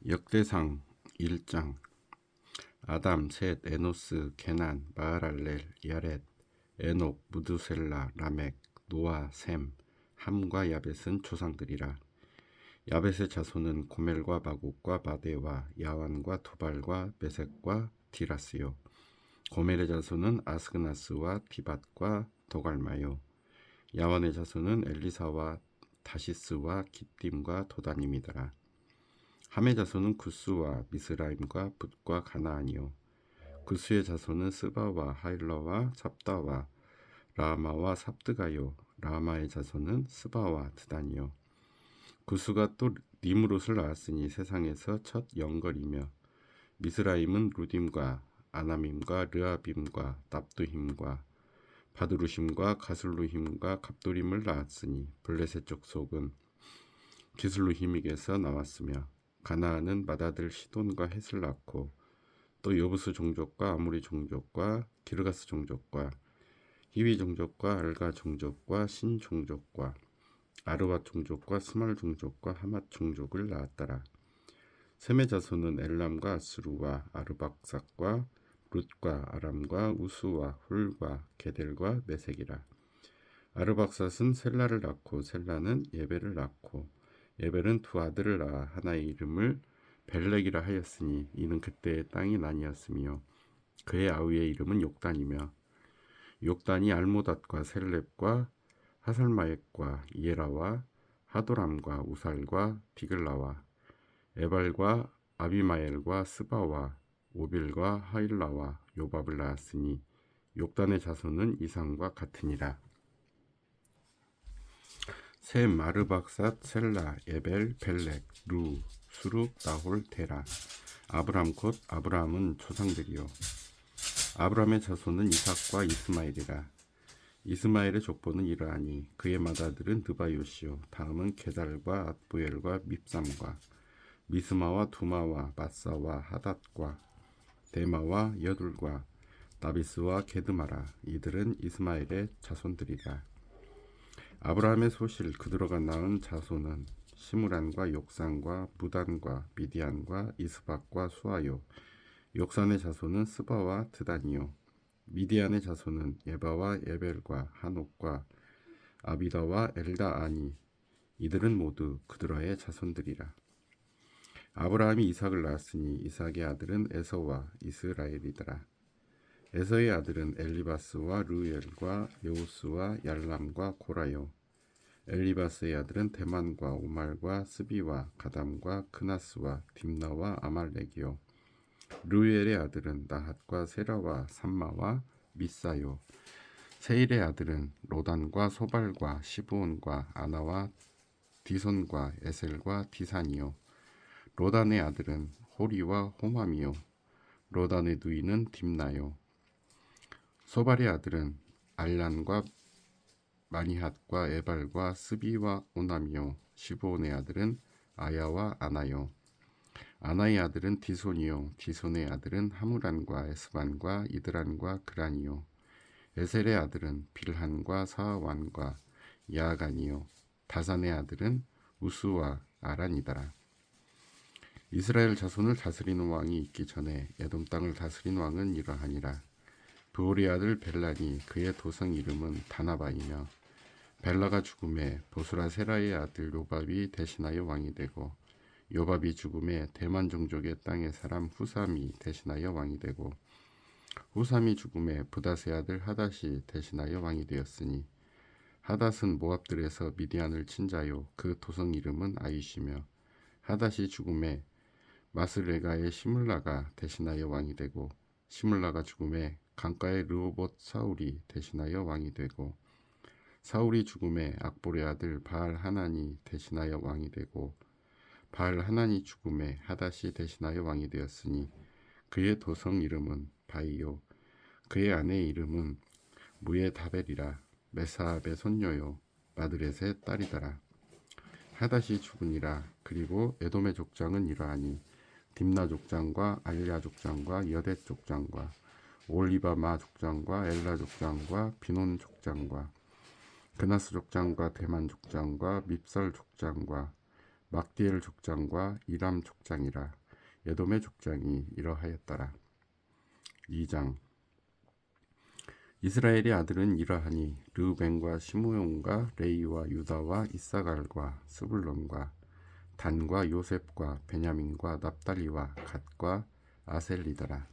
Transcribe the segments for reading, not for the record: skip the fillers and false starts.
역대상 1장. 아담, 셋, 에노스, 게난, 마하랄렐, 야렛, 에녹, 무두셀라, 라멕, 노아, 셈, 함과 야벳은 조상들이라. 야벳의 자손은 고멜과 마국과 마데와 야완과 두발과 메색과 디라스요. 고멜의 자손은 아스그나스와 디밧과 도갈마요. 야완의 자손은 엘리사와 다시스와 기띔과 도다님이더라. 함의 자손은 구스와 미스라임과 붓과 가나안이요. 구스의 자손은 스바와 하일러와 삽다와 라마와 삽드가요. 라마의 자손은 스바와 드단이요. 구스가 또 니므롯을 낳았으니 세상에서 첫 영걸이며, 미스라임은 루딤과 아남임과 르아빔과 납두힘과 바두루심과 가슬루힘과 갑도림을 낳았으니 블레셋 족속은 기슬루힘에게서 나왔으며, 가나안은 맏아들 시돈과 헷을 낳고 또 여부스 종족과 아모리 종족과 기르가스 종족과 히위 종족과 알가 종족과 신 종족과 아르밧 종족과 스말 종족과 하맛 종족을 낳았더라. 셈의 자손은 엘람과 아스루와 아르박삭과 룻과 아람과 우수와 훌과 게델과 메색이라. 아르박삭은 셀라를 낳고 셀라는 예벨을 낳고 예벨은 두 아들을 낳아 하나의 이름을 벨렉이라 하였으니 이는 그때의 땅이 나뉘었으며 그의 아우의 이름은 욕단이며, 욕단이 알모닷과 셀렙과 하살마엡과 이에라와 하도람과 우살과 디글라와 에발과 아비마엘과 스바와 오빌과 하일라와 요밥을 낳았으니 욕단의 자손은 이상과 같으니라. 셈, 아르박삿, 셀라, 예벨, 벨렉, 루, 수룩, 나홀, 데라. 아브람 곧 아브라함은 조상들이요. 아브라함의 자손은 이삭과 이스마엘이라. 이스마엘의 족보는 이러하니 그의 맏아들은 느바요시요. 다음은 게달과 앗부엘과 밉삼과 미스마와 두마와 마사와 하닷과 데마와 여둘과 나비스와 게드마라. 이들은 이스마엘의 자손들이라. 아브라함의 소실 그들어가 낳은 자손은 시므란과 욕산과 무단과 미디안과 이스박과 수아요. 욕산의 자손은 스바와 드단이요. 미디안의 자손은 예바와 에벨과 한옥과 아비다와 엘다아니. 이들은 모두 그들어의 자손들이라. 아브라함이 이삭을 낳았으니 이삭의 아들은 에서와 이스라엘이더라. 에서의 아들은 엘리바스와 르엘과 여우스와 얄람과 고라요. 엘리바스의 아들은 데만과 오말과 스비와 가담과 크나스와 딥나와 아말렉이요. 르엘의 아들은 나핫과 세라와 삼마와 미사요. 세일의 아들은 로단과 소발과 시브온과 아나와 디손과 에셀과 디산이요. 로단의 아들은 호리와 호맘이요. 로단의 누이는 딥나요. 소발의 아들은 알란과 마니핫과 에발과 스비와 오남이요. 시브온의 아들은 아야와 아나요. 아나의 아들은 디손이요. 디손의 아들은 하무란과 에스반과 이드란과 그란이요. 에셀의 아들은 빌한과 사완과 야간이요. 다산의 아들은 우스와 아란이더라. 이스라엘 자손을 다스리는 왕이 있기 전에 에돔 땅을 다스린 왕은 이러하니라. 브올의 아들 벨란이 그의 도성 이름은 다나바이며, 벨라가 죽음에 보스라 세라의 아들 요밥이 대신하여 왕이 되고, 요밥이 죽음에 대만 종족의 땅의 사람 후삼이 대신하여 왕이 되고, 후삼이 죽음에 부닷의 아들 하닷이 대신하여 왕이 되었으니, 하닷은 모압들에서 미디안을 친 자요. 그 도성 이름은 아이시며, 하닷이 죽음에 마스레가의 시물라가 대신하여 왕이 되고, 시물라가 죽음에 강가의 르호봇 사울이 대신하여 왕이 되고, 사울이 죽음에 악볼의 아들 바알 하난이 대신하여 왕이 되고, 바알 하난이 죽음에 하닷이 대신하여 왕이 되었으니 그의 도성 이름은 바이요. 그의 아내의 이름은 무에다벨이라. 메사압의 손녀요. 마드렛의 딸이더라. 하닷이 죽으니라. 그리고 에돔의 족장은 이러하니 딥나 족장과 알야 족장과 여댓 족장과 올리바마 족장과 엘라 족장과 비논 족장과 그나스 족장과 대만 족장과 밉설 족장과 막디엘 족장과 이람 족장이라. 에돔의 족장이 이러하였더라. 2장. 이스라엘의 아들은 이러하니 르우벤과 시므온과 레이와 유다와 이사갈과 스불론과 단과 요셉과 베냐민과 납달리와 갓과 아셀리더라.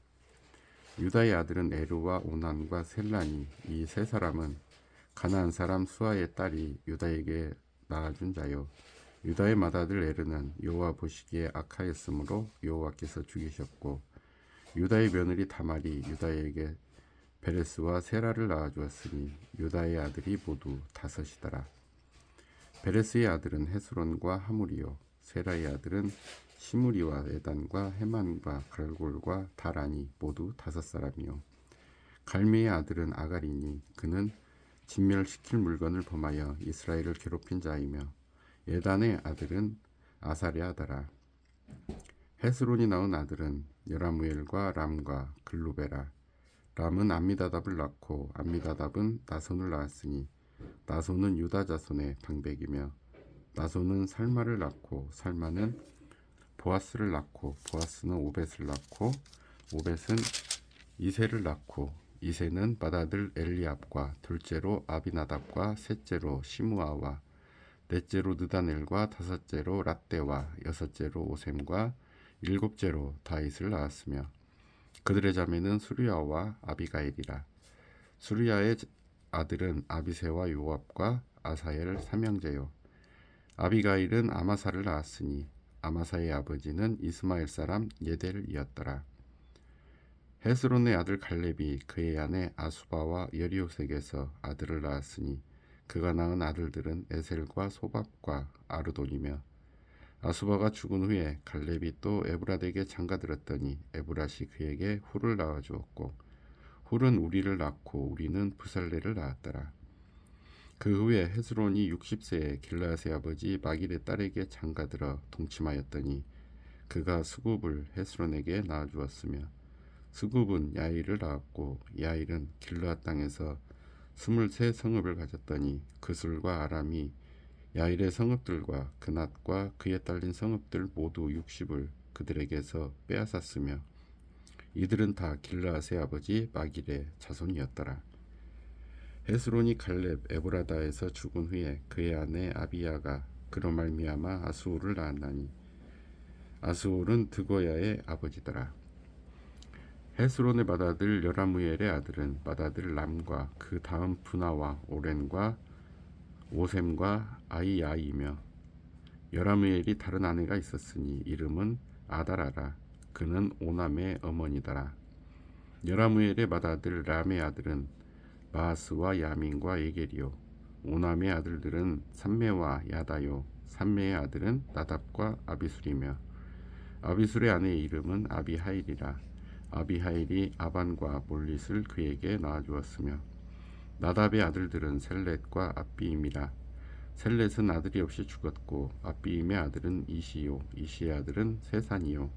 유다의 아들은 에르와 오난과 셀라니. 이 세 사람은 가나안 사람 수아의 딸이 유다에게 낳아준 자요. 유다의 맏아들 에르는 여호와 보시기에 악하였으므로 여호와께서 죽이셨고, 유다의 며느리 다말이 유다에게 베레스와 세라를 낳아주었으니 유다의 아들이 모두 5이더라. 베레스의 아들은 헤스론과 하물이요, 세라의 아들은 시므리와 에단과 헤만과 갈골과 다라니 모두 5사람이요. 갈미의 아들은 아가리니 그는 진멸시킬 물건을 범하여 이스라엘을 괴롭힌 자이며, 에단의 아들은 아사랴더라. 헤스론이 낳은 아들은 여라무엘과 람과 글루베라. 람은 암미다답을 낳고 암미다답은 나손을 낳았으니 나손은 유다 자손의 방백이며, 나손은 살마를 낳고 살마는 보아스를 낳고 보아스는 오벳을 낳고 오벳은 이세를 낳고 이세는 맏아들 엘리압과 둘째로 아비나답과 셋째로 시므아와 넷째로 느다넬과 5째로 랏대와 6째로 오셈과 7째로 다윗을 낳았으며, 그들의 자매는 수르야와 아비가일이라. 수르야의 아들은 아비새와 요압과 아사엘 3형제요. 아비가일은 아마사를 낳았으니 아마사의 아버지는 이스마엘 사람 예델이었더라. 헤스론의 아들 갈렙이 그의 아내 아수바와 여리오색에서 아들을 낳았으니 그가 낳은 아들들은 에셀과 소밥과 아르돈이며, 아수바가 죽은 후에 갈렙이 또 에브랏에게 장가들었더니 에브랏이 그에게 훌을 낳아주었고, 훌은 우리를 낳고 우리는 부살레를 낳았더라. 그 후에 헤스론이 60세에 길르앗의 아버지 마길의 딸에게 장가들어 동침하였더니 그가 스굽을 헤스론에게 낳아주었으며, 스굽은 야일을 낳았고 야일은 길르앗 땅에서 23 성읍을 가졌더니 그술과 아람이 야일의 성읍들과 그낫과 그에 딸린 성읍들 모두 60을 그들에게서 빼앗았으며, 이들은 다 길르앗의 아버지 마길의 자손이었더라. 헤스론이 갈렙 에브라다에서 죽은 후에 그의 아내 아비야가 그로 말미암아 아스울을 낳았나니 아스울은 드고야의 아버지더라. 헤스론의 맏아들 여라무엘의 아들은 맏아들 람과 그 다음 분하와 오렌과 오셈과 아이야이며, 여라무엘이 다른 아내가 있었으니 이름은 아다라라. 그는 오남의 어머니더라. 여라무엘의 맏아들 람의 아들은 마하스와 야민과 에겔이요. 오남의 아들들은 삼메와 야다요. 삼메의 아들은 나답과 아비술이며, 아비술의 아내의 이름은 아비하일이라. 아비하일이 아반과 몰릿을 그에게 낳아주었으며, 나답의 아들들은 셀렛과 압비임이라. 셀렛은 아들이 없이 죽었고 압비임의 아들은 이시요. 이시의 아들은 세산이요.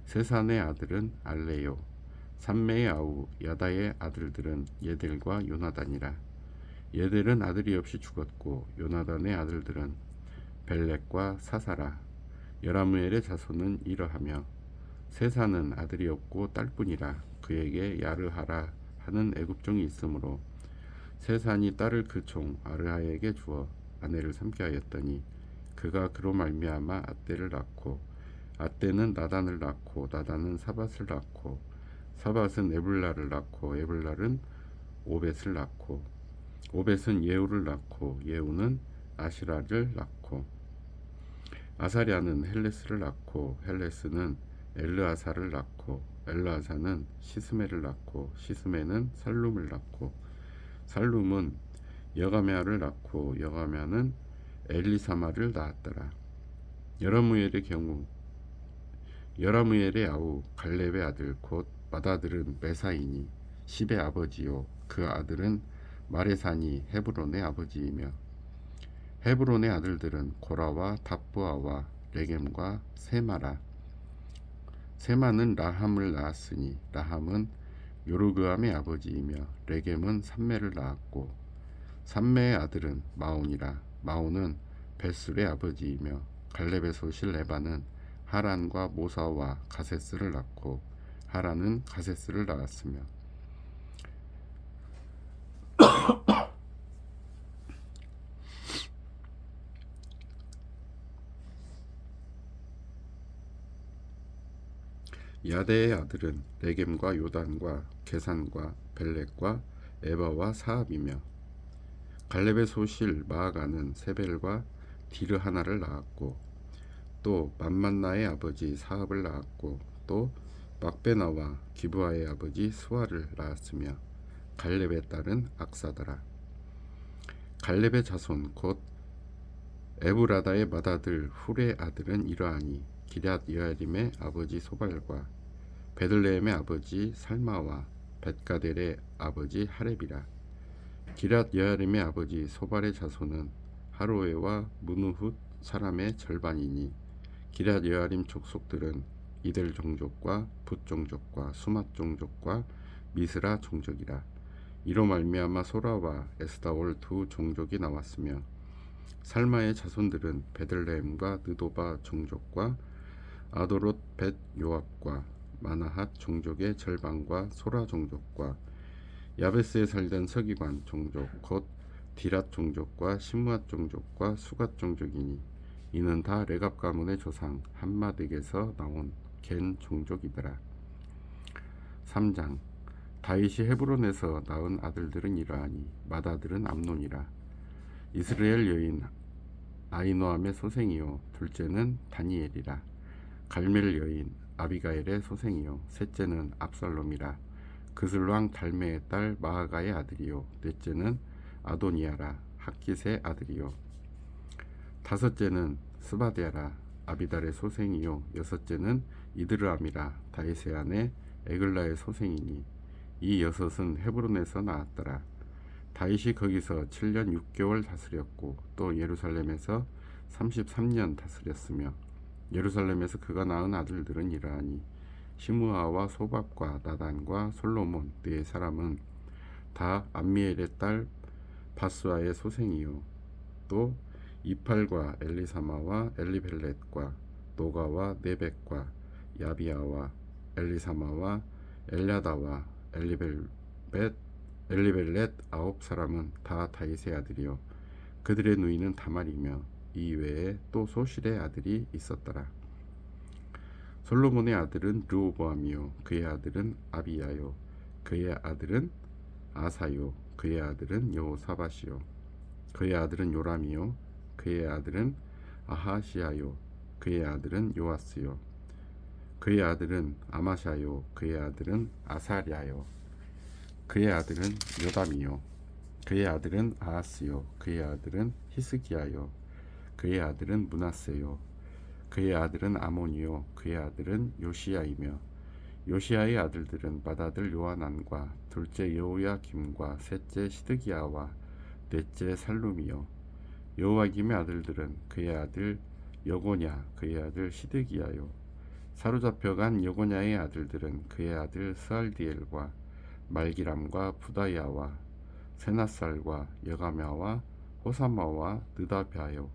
세산의 아들은 알레요. 삼메의 아우 야다의 아들들은 예델과 요나단이라. 예델은 아들이 없이 죽었고 요나단의 아들들은 벨렉과 사사라. 여라무엘의 자손은 이러하며, 세산은 아들이 없고 딸뿐이라. 그에게 야르하라 하는 애굽종이 있으므로 세산이 딸을 그 종 아르하에게 주어 아내를 삼게 하였더니 그가 그로 말미암아 앗대를 낳고, 앗대는 나단을 낳고 나단은 사밧을 낳고 사밧은 에블라를 낳고 에블라는 오벳을 낳고 오벳은 예후를 낳고 예후는 아시라를 낳고, 아사랴는 헬레스를 낳고 헬레스는 엘르아사를 낳고 엘르아사는 시스메를 낳고 시스메는 살룸을 낳고 살룸은 여가메아를 낳고 여가메아는 엘리사마를 낳았더라. 여라무엘의 아우 갈렙의 아들 곧 맏아들은 메사이니 십의 아버지요. 그 아들은 마레산이 헤브론의 아버지이며, 헤브론의 아들들은 고라와 답부아와 레겜과 세마라. 세마는 라함을 낳았으니 라함은 요르그암의 아버지이며, 레겜은 삼메를 낳았고 삼메의 아들은 마온이라. 마온은 벳술의 아버지이며 갈렙의 소실 에바는 하란과 모사와 가세스를 낳고 하란은 가세스를 낳았으며 야대의 아들은 레겜과 요단과 게산과 벨렉과 에바와 사압이며 갈렙의 소실 마아가는 세벨과 디르하나를 낳았고 또 맘만나의 아버지 사압을 낳았고 또 막베나와 기브아의 아버지 스와를 낳았으며 갈렙의 딸은 악사더라. 갈렙의 자손 곧 에브라다의 맏아들 훌의 아들은 이러하니 기럇 여아림의 아버지 소발과 베들레헴의 아버지 살마와 벳가델의 아버지 하렙이라. 기럇 여아림의 아버지 소발의 자손은 하로에와 무누훗 사람의 절반이니 기럇 여아림 족속들은 이들 종족과 붓 종족과 수맛 종족과 미스라 종족이라. 이로 말미암아 소라와 에스다올 두 종족이 나왔으며 살마의 자손들은 베들레헴과 느도바 종족과 아도롯 벳 요압과 마나핫 종족의 절반과 소라 종족과 야베스에 살던 서기관 종족 곧 디랏 종족과 심므앗 종족과 수갓 종족이니 이는 다 레갑 가문의 조상 함마덱에서 나온 겐 종족이더라. 3장 다윗이 헤브론에서 낳은 아들들은 이러하니 맏아들은 암논이라. 이스라엘 여인 아이노함의 소생이요 둘째는 다니엘이라. 갈멜 여인 아비가엘의 소생이요 셋째는 압살롬이라. 그슬왕 달메의 딸 마아가의 아들이요 넷째는 아도니아라. 학깃의 아들이요 다섯째는 스바데아라. 아비달의 소생이요 여섯째는 이드르암이라. 다윗의 아내 에글라의 소생이니 이 여섯은 헤브론에서 나왔더라. 다윗이 거기서 7년 6개월 다스렸고 또 예루살렘에서 33년 다스렸으며 예루살렘에서 그가 낳은 아들들은 이러하니 시므아와 소밥과 나단과 솔로몬 네 사람은 다 암미엘의 딸 바스와의 소생이요 또 이팔과 엘리사마와 엘리벨렛과 노가와 네벡과 야비아와 엘리사마와 엘야다와 엘리벨렛 아홉 사람은 다 다윗의 아들이요 그들의 누이는 다말이며 이 외에 또 소실의 아들이 있었더라. 솔로몬의 아들은 르호보암이요 그의 아들은 아비야요 그의 아들은 아사요 그의 아들은 여호사밧이요 그의 아들은 요람이요 그의 아들은 아하시야요 그의 아들은 요아스요 그의 아들은 아마샤요 그의 아들은 아사랴요 그의 아들은 요담이요 그의 아들은 아하스요 그의 아들은 히스기야요 그의 아들은 므낫세요 그의 아들은 아몬이요 그의 아들은 요시야이며 요시야의 아들들은 맏아들 요하난과 둘째 여호야김과 셋째 시드기야와 넷째 살룸이요 여호야김의 아들들은 그의 아들 여고냐 그의 아들 시드기야요 사로잡혀간 여고냐의 아들들은 그의 아들 스알디엘과 말기람과 부다야와 세나살과 여가мя와 호사마와 느다비아요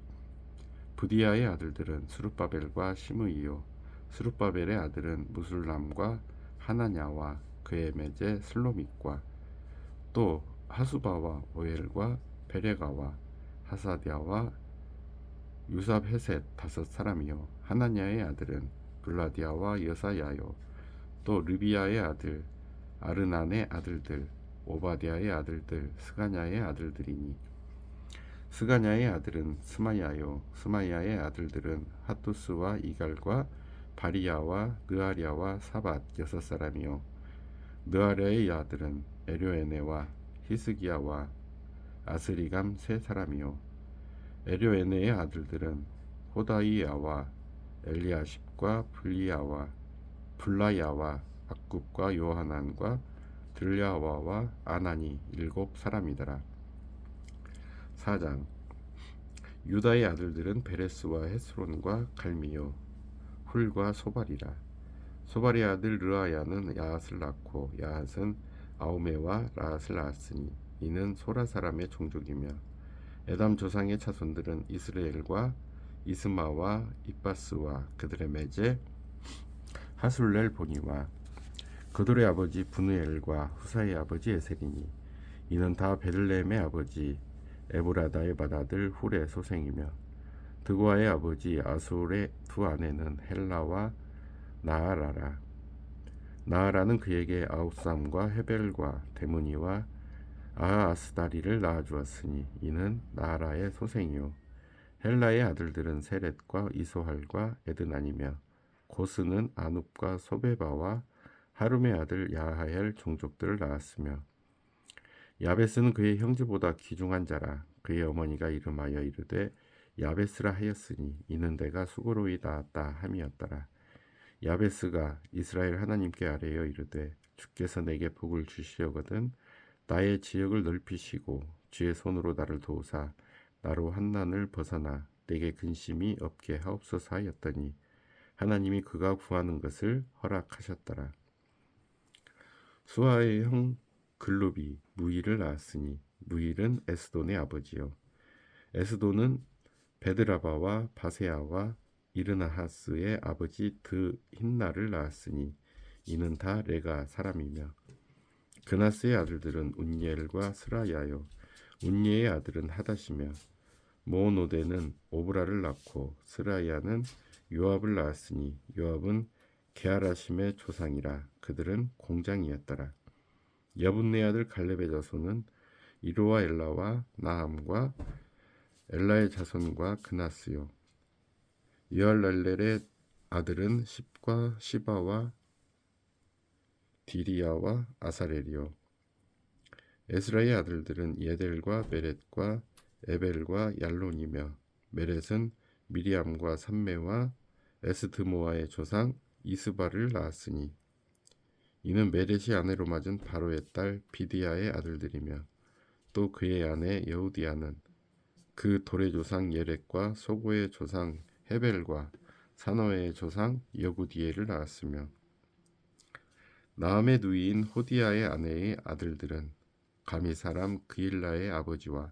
부디야의 아들들은 스룹바벨과 시므이요 스룹바벨의 아들은 무술람과 하나냐와 그의 매제 슬로믹과 또 하수바와 오엘과 베레가와 하사디아와 유삽헤셋 다섯 사람이요 하나냐의 아들은 블라디아와 여사야요 또 르비야의 아들 아르난의 아들들 오바디아의 아들들 스가냐의 아들들이니 스가냐의 아들은 스마야요 스마야의 아들들은 핫두스와 이갈과 바리야와 느아랴와 사밧 여섯 사람이요 느아랴의 아들은 에료에네와 히스기야와 아스리감 세 사람이요 에료에네의 아들들은 호다이야와 엘리아십과 불라야와 악굽과 요하난과 들랴와와 아나니 일곱 사람이더라. 4장 유다의 아들들은 베레스와 헤스론과 갈미요 훌과 소발이라. 소발의 아들 르아야는 야핫을 낳고 야핫은 아우메와 라핫을 낳았으니 이는 소라 사람의 종족이며 에담 조상의 자손들은 이스라엘과 이스마와 이빠스와 그들의 매제 하술렐 보니와 그들의 아버지 분우엘과 후사의 아버지 에셀이니 이는 다 베들레헴의 아버지 에브라다의 맏아들 훌의 소생이며 드고아의 아버지 아술의 두 아내는 헬라와 나아라라. 나아라는 그에게 아우삼과 헤벨과 데무니와 아하스다리를 낳아주었으니 이는 나아라의 소생이요 헬라의 아들들은 세렛과 이소할과 에드난이며 고스는 아눕과 소베바와 하룸의 아들 야하엘 종족들을 낳았으며 야베스는 그의 형제보다 귀중한 자라. 그의 어머니가 이름하여 이르되 야베스라 하였으니 이는 내가 수고로이 낳았다 함이었더라. 야베스가 이스라엘 하나님께 아뢰어 이르되 주께서 내게 복을 주시려거든 나의 지역을 넓히시고 주의 손으로 나를 도우사 나로 환난을 벗어나 내게 근심이 없게 하옵소서 하였더니 하나님이 그가 구하는 것을 허락하셨더라. 수아의 형 글룹이 무일을 낳았으니 무일은 에스돈의 아버지요 에스돈은 베드라바와 바세아와 이르나하스의 아버지 드힌나를 낳았으니 이는 다 레가 사람이며 그나스의 아들들은 운니엘과 스라야요 운니의 아들은 하닷이며 모노데는 오브라를 낳고 스라야는 요압을 낳았으니 요압은 게하라심의 조상이라. 그들은 공장이었더라. 여분네 아들 갈렙의 자손은 이로와 엘라와 나함과 엘라의 자손과 그나스요 여알렐렐의 아들은 십과 시바와 디리야와 아사렐이요 에스라의 아들들은 예델과 메렛과 에벨과 얄론이며 메렛은 미리암과 삼메와 에스드모아의 조상 이스바를 낳았으니 이는 메렛이 아내로 맞은 바로의 딸 비디아의 아들들이며 또 그의 아내 여우디아는 그 돌의 조상 예렉과 소고의 조상 헤벨과 사노의 조상 여구디엘을 낳았으며 나함의 누이인 호디아의 아내의 아들들은 가미 사람 그일라의 아버지와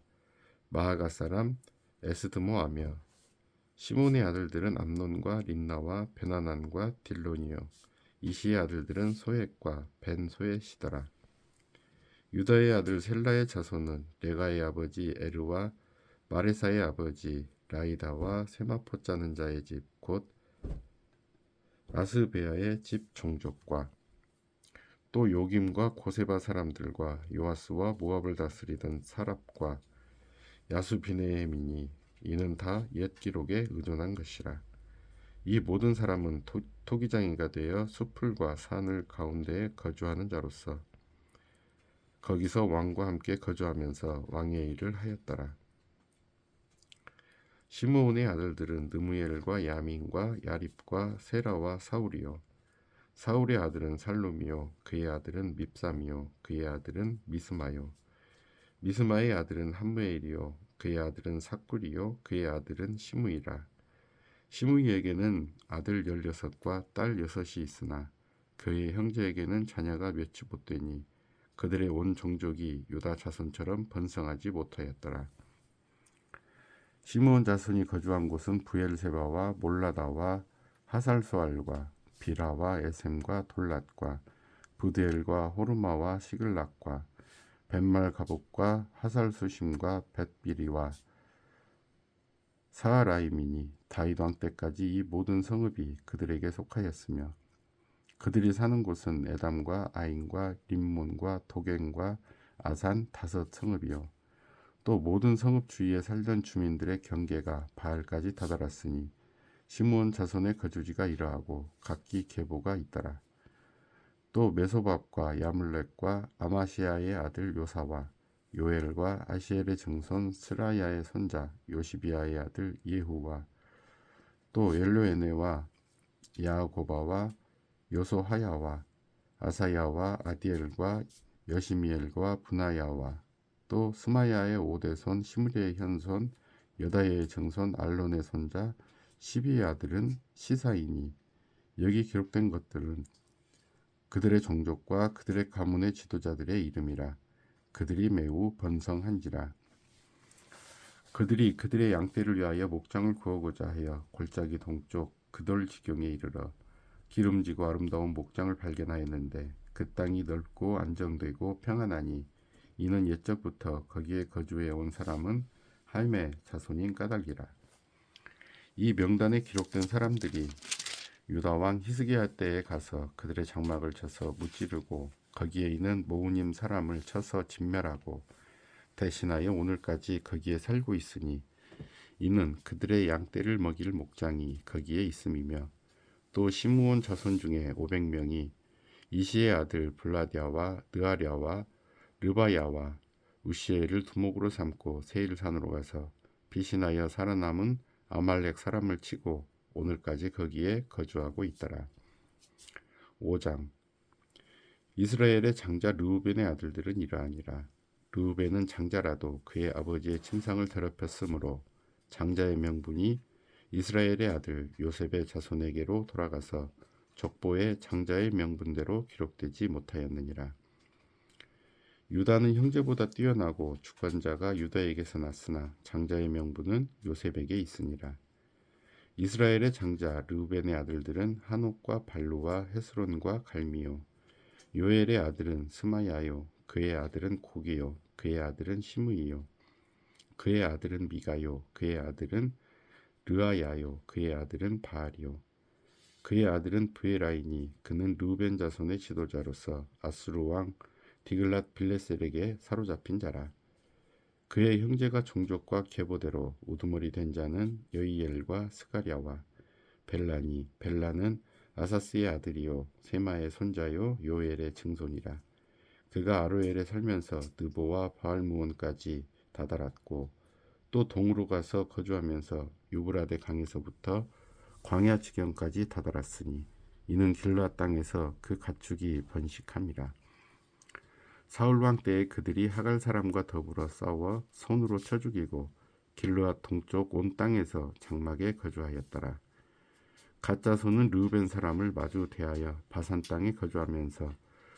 마하가 사람 에스드모아며 시몬의 아들들은 암논과 린나와 베나난과 딜론이요 이시의 아들들은 소액과 벤 소액이더라. 유다의 아들 셀라의 자손은 레가의 아버지 에르와 마레사의 아버지 라이다와 세마포 짜는 자의 집 곧 아스베아의 집 종족과 또 요김과 고세바 사람들과 요아스와 모압을 다스리던 사랍과 야수비네민이 이는 다 옛 기록에 의존한 것이라. 이 모든 사람은 토기장이가 되어 숲풀과 산을 가운데에 거주하는 자로서 거기서 왕과 함께 거주하면서 왕의 일을 하였더라. 시므온의 아들들은 느무엘과 야민과 야립과 세라와 사울이요 사울의 아들은 살룸이요 그의 아들은 밉삼이요 그의 아들은 미스마요 미스마의 아들은 함무엘이요 그의 아들은 삭굴이요 그의 아들은 시므이라. 시므이에게는 아들 16과 딸 6이 있으나 그의 형제에게는 자녀가 몇이 못 되니 그들의 온 종족이 유다 자손처럼 번성하지 못하였더라. 시므온 자손이 거주한 곳은 부엘세바와 몰라다와 하살소알과 비라와 에셈과 돌랏과 부드엘과 호르마와 시글락과 벤말 가복과 하살수심과 벳비리와 사하라임이니 다윗 왕 때까지 이 모든 성읍이 그들에게 속하였으며 그들이 사는 곳은 에담과 아인과 림몬과 도겐과 아산 5 성읍이요 또 모든 성읍 주위에 살던 주민들의 경계가 바알까지 다다랐으니 시므온 자손의 거주지가 이러하고 각기 계보가 있더라. 또 메소밥과 야물렉과 아마시아의 아들 요사와 요엘과 아시엘의 증손 스라야의 손자 요시비아의 아들 예후와 또 엘로에네와 야고바와 요소하야와 아사야와 아디엘과 여시미엘과 분하야와 또 스마야의 5대손 시므리의 현손 여다야의 증손 알론의 손자 시비의 아들은 시사이니 여기 기록된 것들은 그들의 종족과 그들의 가문의 지도자들의 이름이라. 그들이 매우 번성한지라. 그들이 그들의 양떼를 위하여 목장을 구하고자 하여 골짜기 동쪽 그돌 지경에 이르러 기름지고 아름다운 목장을 발견하였는데 그 땅이 넓고 안정되고 평안하니 이는 옛적부터 거기에 거주해 온 사람은 함의 자손인 까닭이라. 이 명단에 기록된 사람들이 유다 왕 히스기야 때에 가서 그들의 장막을 쳐서 무찌르고 거기에 있는 모우님 사람을 쳐서 진멸하고 대신하여 오늘까지 거기에 살고 있으니 이는 그들의 양떼를 먹일 목장이 거기에 있음이며 또 시므온 자손 중에 500명이 이시의 아들 블라디아와 느아랴와 르바야와 우시엘을 두목으로 삼고 세일산으로 가서 피신하여 살아남은 아말렉 사람을 치고 오늘까지 거기에 거주하고 있더라. 5장. 이스라엘의 장자 르우벤의 아들들은 이러하니라. 르우벤은 장자라도 그의 아버지의 침상을 더럽혔으므로 장자의 명분이 이스라엘의 아들 요셉의 자손에게로 돌아가서 족보에 장자의 명분대로 기록되지 못하였느니라. 유다는 형제보다 뛰어나고 주권자가 유다에게서 났으나 장자의 명분은 요셉에게 있으니라. 이스라엘의 장자 르우벤의 아들들은 한옥과 발루와 헤스론과 갈미요. 요엘의 아들은 스마야요. 그의 아들은 고기요. 그의 아들은 시므이요. 그의 아들은 미가요. 그의 아들은 르아야요. 그의 아들은 바알이요. 그의 아들은 브에라이니 그는 르우벤 자손의 지도자로서 아수르 왕 디글랏 빌레셀에게 사로잡힌 자라. 그의 형제가 종족과 계보대로 우두머리 된 자는 여이엘과 스가랴와 벨라니. 벨라는 아사스의 아들이요 세마의 손자요 요엘의 증손이라. 그가 아로엘에 살면서 느보와 바알무온까지 다다랐고 또 동으로 가서 거주하면서 유브라데 강에서부터 광야 지경까지 다다랐으니 이는 길르앗 땅에서 그 가축이 번식함이라. 사울 왕 때에 그들이 하갈 사람과 더불어 싸워 손으로 쳐 죽이고 길르앗 동쪽 온 땅에서 장막에 거주하였더라. 갓자손은 르우벤 사람을 마주 대하여 바산 땅에 거주하면서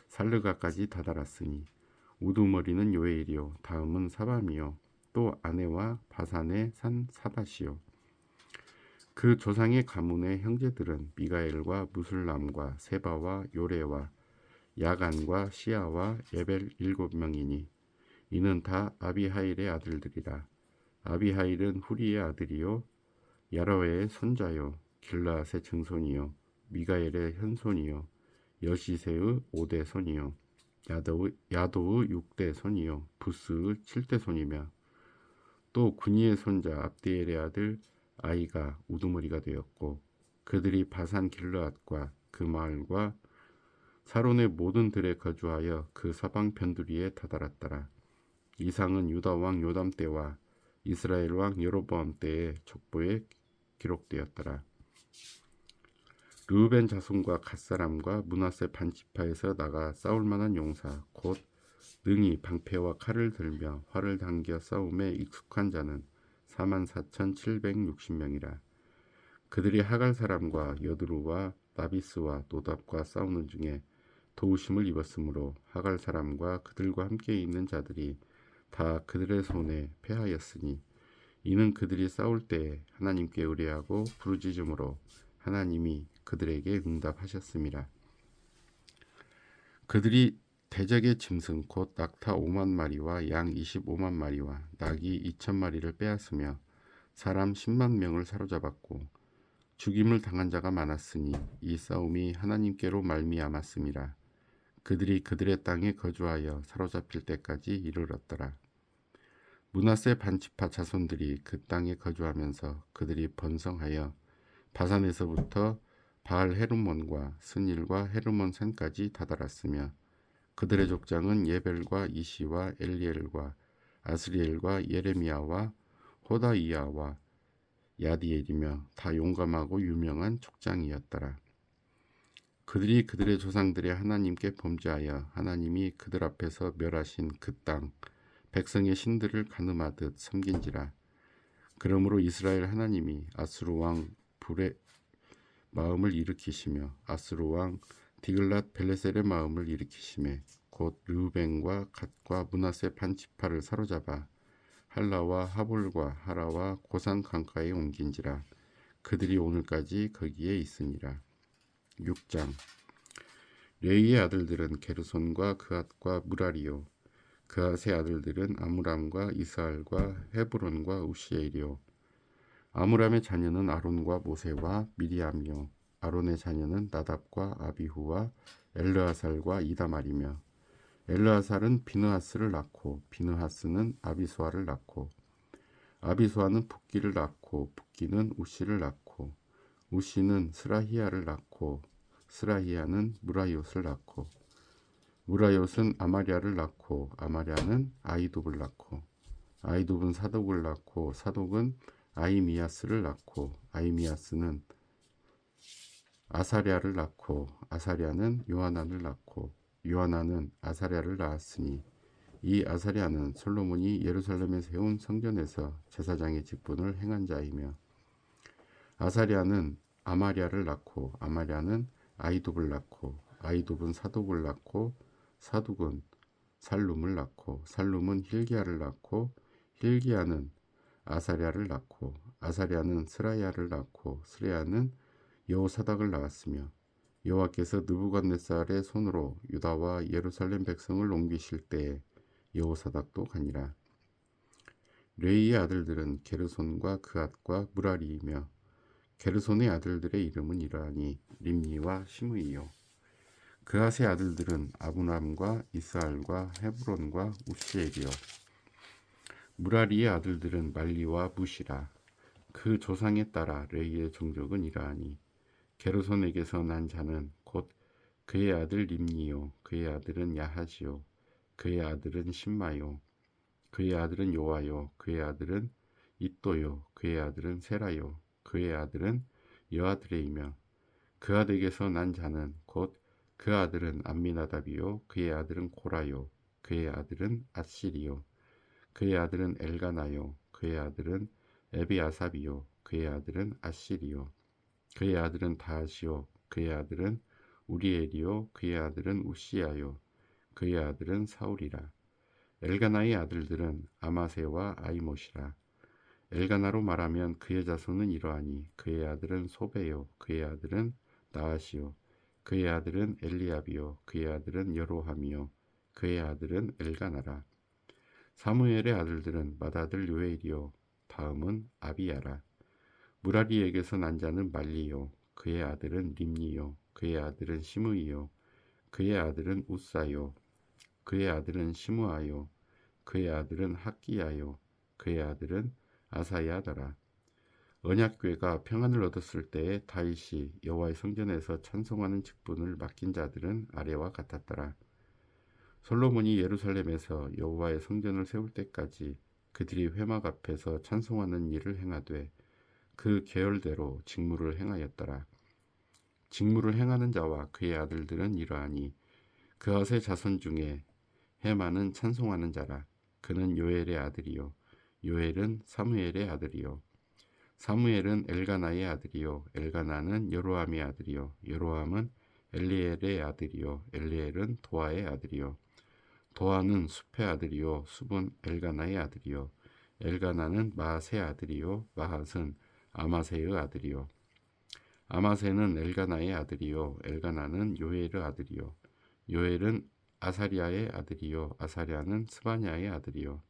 살르가까지 다다랐으니 우두머리는 요엘이요 다음은 사밤이요 또 아내와 바산의 산 사다시요. 그 조상의 가문의 형제들은 미가엘과 무술람과 세바와 요레와 야간과 시아와 예벨 7명이니 이는 다 아비하일의 아들들이라. 아비하일은 후리의 아들이요 야러의 손자요 길라앗의 증손이요 미가엘의 현손이요 여시세의 5대 손이요 야도의 6대 손이요 부스의 7대 손이며 또 군이의 손자 압디엘의 아들 아이가 우두머리가 되었고 그들이 바산 길르앗과 그 마을과 사론의 모든 들에 거주하여 그 사방 변두리에 다다랐더라. 이상은 유다 왕 요담 때와 이스라엘 왕 여로보암 때의 족보에 기록되었더라. 르우벤 자손과 갓사람과 므낫세 반지파에서 나가 싸울 만한 용사 곧 능히 방패와 칼을 들며 활을 당겨 싸움에 익숙한 자는 44,760명이라. 그들이 하갈 사람과 여드루와 나비스와 노답과 싸우는 중에 도우심을 입었으므로 하갈 사람과 그들과 함께 있는 자들이 다 그들의 손에 패하였으니 이는 그들이 싸울 때에 하나님께 의뢰하고 부르짖음으로 하나님이 그들에게 응답하셨음이라. 그들이 대적의 짐승 곧 낙타 5만 마리와 양 25만 마리와 낙이 2천 마리를 빼앗으며 사람 10만 명을 사로잡았고 죽임을 당한 자가 많았으니 이 싸움이 하나님께로 말미암았음이라. 그들이 그들의 땅에 거주하여 사로잡힐 때까지 이르렀더라. 므낫세 반지파 자손들이 그 땅에 거주하면서 그들이 번성하여 바산에서부터 바알 헤르몬과 스닐과 헤르몬 산까지 다다랐으며 그들의 족장은 예벨과 이시와 엘리엘과 아스리엘과 예레미야와 호다이야와 야디엘이며 다 용감하고 유명한 족장이었더라. 그들이 그들의 조상들의 하나님께 범죄하여 하나님이 그들 앞에서 멸하신 그 땅 백성의 신들을 가늠하듯 섬긴지라. 그러므로 이스라엘 하나님이 아수르 왕 불의 마음을 일으키시며 아수르 왕 디글랏 벨레셀의 마음을 일으키시매 곧 르우벤과 갓과 므낫세 반지파를 사로잡아 할라와 하볼과 하라와 고산 강가에 옮긴지라. 그들이 오늘까지 거기에 있으니라. 6장. 레위의 아들들은 게르손과 그앗과 무라리요. 그앗의 아들들은 아므람과 이스할과 헤브론과 우시엘이요. 아므람의 자녀는 아론과 모세와 미리암이요. 아론의 자녀는 나답과 아비후와 엘르아살과 이다말이며 엘르아살은 비느하스를 낳고 비느하스는 아비수아를 낳고 아비수아는 붓기를 낳고 붓기는 우시를 낳고 우시는 스라히야를 낳고 스라히야는 무라이옷을 낳고 무라이옷은 아마랴를 낳고 아마랴는 아이둉을 낳고 아이둉은 사독을 낳고 사독은 아이미야스를 낳고 아이미야스는 아사랴를 낳고 아사랴는 요하난을 낳고 요하난은 아사랴를 낳았으니 이 아사랴는 솔로몬이 예루살렘에 세운 성전에서 제사장의 직분을 행한 자이며 아사랴는 아마랴를 낳고 아마랴는 아이둉을 낳고 아이둉은 사독을 낳고 사독은 살룸을 낳고 살룸은 힐기야를 낳고 힐기야는 아사랴를 낳고 아사랴는 스라야를 낳고 스라야는 여호사닥을 낳았으며 여호와께서 느부갓네살의 손으로 유다와 예루살렘 백성을 옮기실 때에 여호사닥도 가니라. 레이의 아들들은 게르손과 그앗과 무라리이며 게르손의 아들들의 이름은 이러하니 림니와 시므이요. 그앗의 아들들은 아브람과 이스할과 헤브론과 우시엘이요. 무라리의 아들들은 말리와 무시라. 그 조상에 따라 레이의 종족은 이러하니 게르손에게서 난 자는 곧 그의 아들 림니요. 그의 아들은 야하지요. 그의 아들은 심마요. 그의 아들은 요아요. 그의 아들은 이또요. 그의 아들은 세라요. 그의 아들은 여아드레이며 그 아들에게서 난 자는 곧 그 아들은 암미나답이요. 그의 아들은 고라요. 그의 아들은 아실이요. 그의 아들은 엘가나요. 그의 아들은 에비아삽이요. 그의 아들은 아실이요. 그의 아들은 다하시요. 그의 아들은 우리엘이요. 그의 아들은 우시야요. 그의 아들은 사울이라. 엘가나의 아들들은 아마세와 아이못이라. 엘가나로 말하면 그의 자손은 이러하니 그의 아들은 소베요. 그의 아들은 나하시요. 그의 아들은 엘리압이요. 그의 아들은 여로함이요. 그의 아들은 엘가나라. 사무엘의 아들들은 맏아들 요엘이요. 다음은 아비야라. 무라리에게서 난 자는 말리요. 그의 아들은 림니요. 그의 아들은 시므이요. 그의 아들은 우사요. 그의 아들은 시므아요. 그의 아들은 학기야요. 그의 아들은 아사야더라. 언약궤가 평안을 얻었을 때에 다윗이 여호와의 성전에서 찬송하는 직분을 맡긴 자들은 아래와 같았더라. 솔로몬이 예루살렘에서 여호와의 성전을 세울 때까지 그들이 회막 앞에서 찬송하는 일을 행하되 그 계열대로 직무를 행하였더라. 직무를 행하는 자와 그의 아들들은 이러하니 그앗의 자손 중에 헤만은 찬송하는 자라. 그는 요엘의 아들이요 요엘은 사무엘의 아들이요 사무엘은 엘가나의 아들이요 엘가나는 여로함의 아들이요 여로함은 엘리엘의 아들이요 엘리엘은 도아의 아들이요 도아는 숲의 아들이요 숲은 엘가나의 아들이요 엘가나는 마앗의 아들이요 마앗은 아마세의 아들이요 아마세는 엘가나의 아들이요 엘가나는 요엘의 아들이요 요엘은 아사리아의 아들이요 아사리아는 스바냐의 아들이요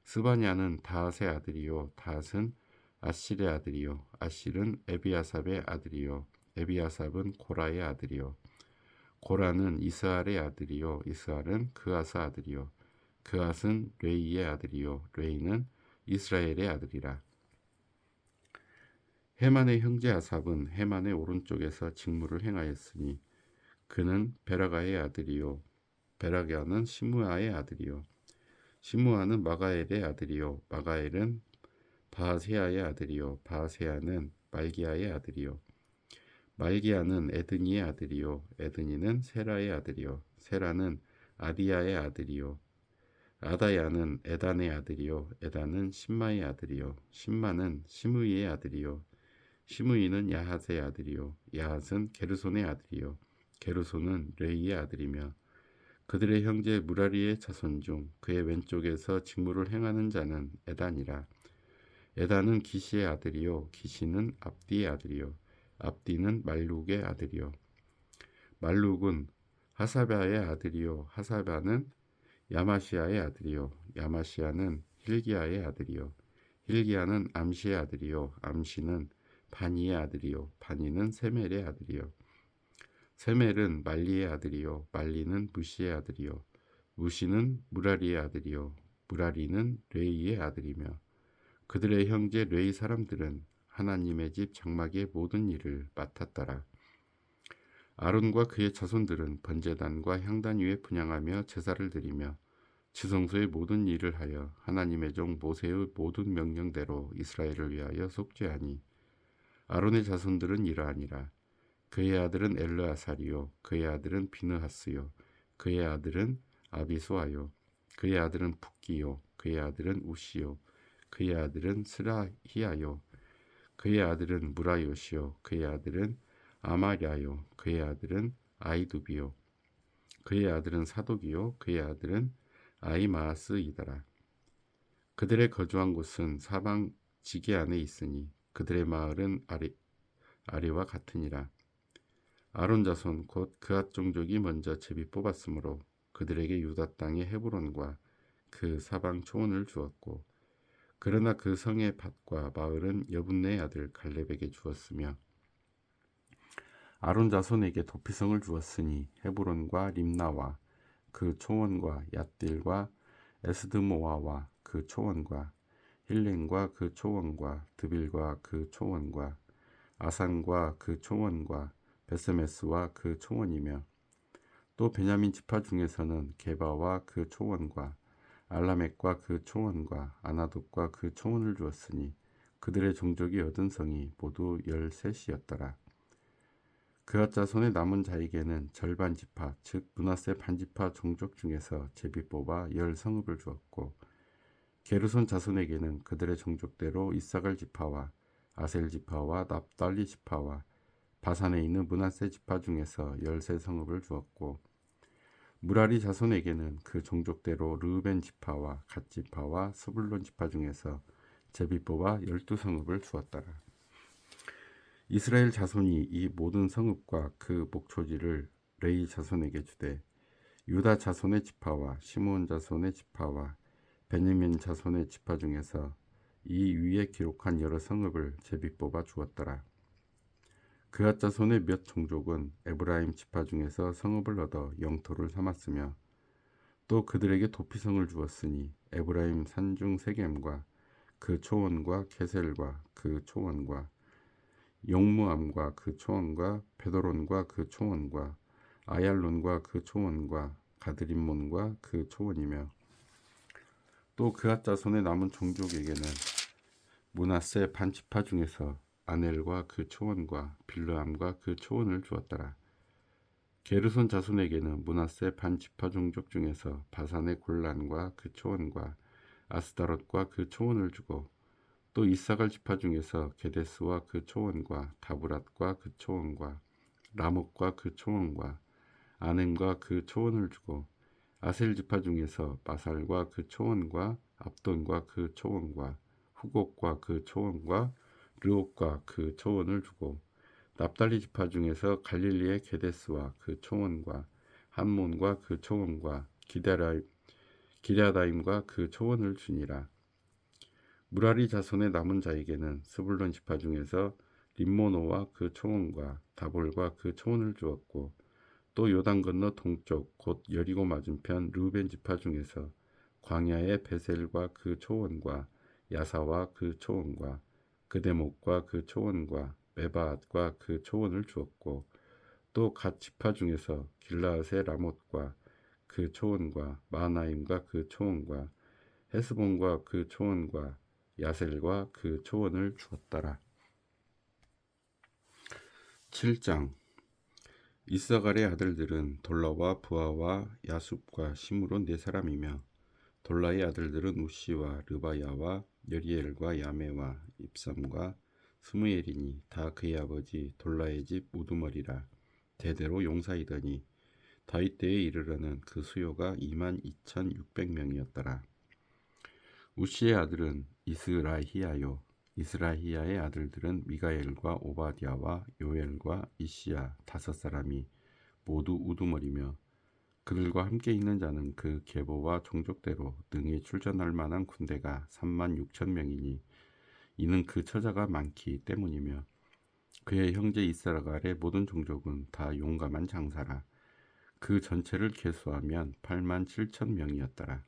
스바냐는 다핫의 아들이요 다핫은 아실의 아들이요 아실은 에비아삽의 아들이요 에비아삽은 고라의 아들이요 고라는 이스할의 아들이요 이스할은 그앗의 아들이요 그앗은 레이의 아들이요 레이는 이스라엘의 아들이라. 헤만의 형제 아삽은 헤만의 오른쪽에서 직무를 행하였으니 그는 베라가의 아들이요 베라가는 시므아의 아들이요 시므아는 마가엘의 아들이요 마가엘은 바하세아의 아들이요 바하세아는 말기야의 아들이요 말기야는 에드니의 아들이요 에드니는 세라의 아들이요 세라는 아디야의 아들이요 아다야는 에단의 아들이요 에단은 심마의 아들이요 심마는 시므이의 아들이요 시므이는 야핫의 아들이요 야핫은 게르손의 아들이요 게르손은 레이의 아들이며 그들의 형제 무라리의 자손 중 그의 왼쪽에서 직무를 행하는 자는 에단이라. 에단은 기시의 아들이요 기시는 압디의 아들이요 압디는 말룩의 아들이요 말룩은 하사바의 아들이요 하사바는 야마시아의 아들이요 야마시아는 힐기야의 아들이요 힐기야는 암시의 아들이요 암시는 바니의 아들이요 바니는 세멜의 아들이요 세멜은 말리의 아들이요 말리는 무시의 아들이요 무시는 무라리의 아들이요 무라리는 레이의 아들이며 그들의 형제 레이 사람들은 하나님의 집 장막의 모든 일을 맡았더라. 아론과 그의 자손들은 번제단과 향단 위에 분향하며 제사를 드리며 지성소의 모든 일을 하여 하나님의 종 모세의 모든 명령대로 이스라엘을 위하여 속죄하니 아론의 자손들은 이러하니라. 그의 아들은 엘르아살이요 그의 아들은 비느하스요 그의 아들은 아비수아요 그의 아들은 붓기요 그의 아들은 우시요 그의 아들은 스라히야요 그의 아들은 무라요시요 그의 아들은 아마랴요 그의 아들은 아이두비요 그의 아들은 사독이요 그의 아들은 아이마스이더라. 그들의 거주한 곳은 사방 지게 안에 있으니 그들의 마을은 아리와 같으니라. 아론 자손 곧 그앗 종족이 먼저 제비 뽑았으므로 그들에게 유다 땅의 헤브론과 그 사방 초원을 주었고 그러나 그 성의 밭과 마을은 여분네의 아들 갈렙에게 주었으며 아론 자손에게 도피성을 주었으니 헤브론과 림나와 그 초원과 얏딜과 에스드모아와 그 초원과 힐렌과 그 초원과 드빌과 그 초원과 아산과 그 초원과 베스메스와 그 초원이며 또 베냐민 지파 중에서는 게바와 그 초원과 알라멕과 그 초원과 아나돗과 그 초원을 주었으니 그들의 종족이 얻은 성이 모두 13이었더라. 그앗 자손의 남은 자에게는 절반 지파 즉 므낫세 반지파 종족 중에서 제비 뽑아 10성읍을 주었고 게르손 자손에게는 그들의 종족대로 이사갈 지파와 아셀 지파와 납달리 지파와 바산에 있는 므낫세 지파 중에서 13성읍을 주었고 무라리 자손에게는 그 종족대로 르우벤 지파와 갓 지파와 스불론 지파 중에서 제비 뽑아 12성읍을 주었더라. 이스라엘 자손이 이 모든 성읍과 그 목초지를 레이 자손에게 주되 유다 자손의 지파와 시므온 자손의 지파와 베냐민 자손의 지파 중에서 이 위에 기록한 여러 성읍을 제비 뽑아 주었더라. 그앗 자손의 몇 종족은 에브라임 지파 중에서 성읍을 얻어 영토를 삼았으며 또 그들에게 도피성을 주었으니 에브라임 산중 세겜과 그 초원과 게셀과 그 초원과 용무암과 그 초원과 베도론과 그 초원과 아얄론과 그 초원과 가드림몬과 그 초원이며 또 그앗 자손의 남은 종족에게는 므낫세 반지파 중에서 아넬과 그 초원과 빌르암과 그 초원을 주었더라. 게르손 자손에게는 므낫세 반지파 종족 중에서 바산의 골란과 그 초원과 아스다롯과 그 초원을 주고 또 이사갈 지파 중에서 게데스와 그 초원과 다브랏과 그 초원과 라목과 그 초원과 아넴과 그 초원을 주고 아셀 지파 중에서 마살과 그 초원과 압돈과 그 초원과 후곡과 그 초원과 르옥과 그 초원을 주고 납달리 지파 중에서 갈릴리의 게데스와 그 초원과 한몬과 그 초원과 기랴다임과 그 초원을 주니라. 무라리 자손의 남은 자에게는 스불론 지파 중에서 림모노와 그 초원과 다볼과 그 초원을 주었고 또 요단 건너 동쪽 곧 여리고 맞은편 르우벤 지파 중에서 광야의 베셀과 그 초원과 야사와 그 초원과 그데목과 그 초원과 메바앗과 그 초원을 주었고 또 갓 지파 중에서 길라앗의 라못과 그 초원과 마하나임과 그 초원과 헤스본과 그 초원과 야셀과 그 초원을 주었더라. 7장 이스갈의 아들들은 돌라와 부하와 야숲과 시므론 네 사람이며 돌라의 아들들은 우시와 르바야와 여리엘과 야메와 입삼과 스무엘이니 다 그의 아버지 돌라의 집 우두머리라. 대대로 용사이더니 다윗 때에 이르러는 그 수요가 22,600명이었더라. 우시의 아들은 이스라히야요. 이스라히야의 아들들은 미가엘과 오바댜와 요엘과 이시야 5사람이 모두 우두머리며 그들과 함께 있는 자는 그 계보와 종족대로 능히 출전할 만한 군대가 36,000명이니 이는 그 처자가 많기 때문이며 그의 형제 이스라엘의 모든 종족은 다 용감한 장사라. 그 전체를 계수하면 87,000명이었더라.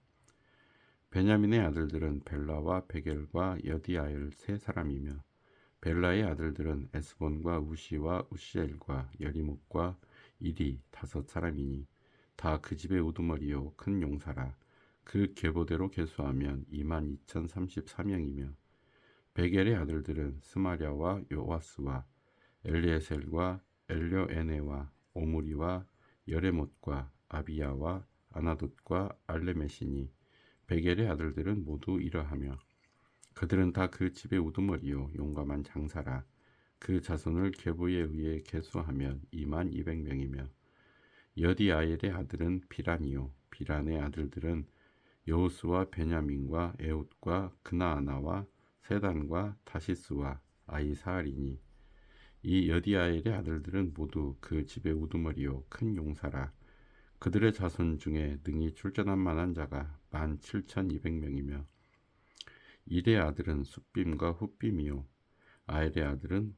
베냐민의 아들들은 벨라와 베겔과 여디아엘 3사람이며 벨라의 아들들은 에스본과 우시와 우시엘과 여리목과 이리 5사람이니 다 그 집의 우두머리요 큰 용사라. 그 계보대로 계수하면 22,034명이며 베겔의 아들들은 스마랴와 요아스와 엘리에셀과 엘료에네와 오므리와 여레못과 아비야와 아나돗과 알레메시니 베겔의 아들들은 모두 이러하며 그들은 다 그 집의 우두머리요 용감한 장사라. 그 자손을 계보에 의해 계수하면 22,200명이며 여디아엘의 아들은 비란이요 비란의 아들들은 여우스와 베냐민과 에웃과 그나아나와 세단과 다시스와 아이사알이니 이 여디아엘의 아들들은 모두 그 집의 우두머리요 큰 용사라. 그들의 자손 중에 능히 출전할 만한 자가 17,200명이며 일의 아들은 숫빔과 훗빔이요 아엘의 아들은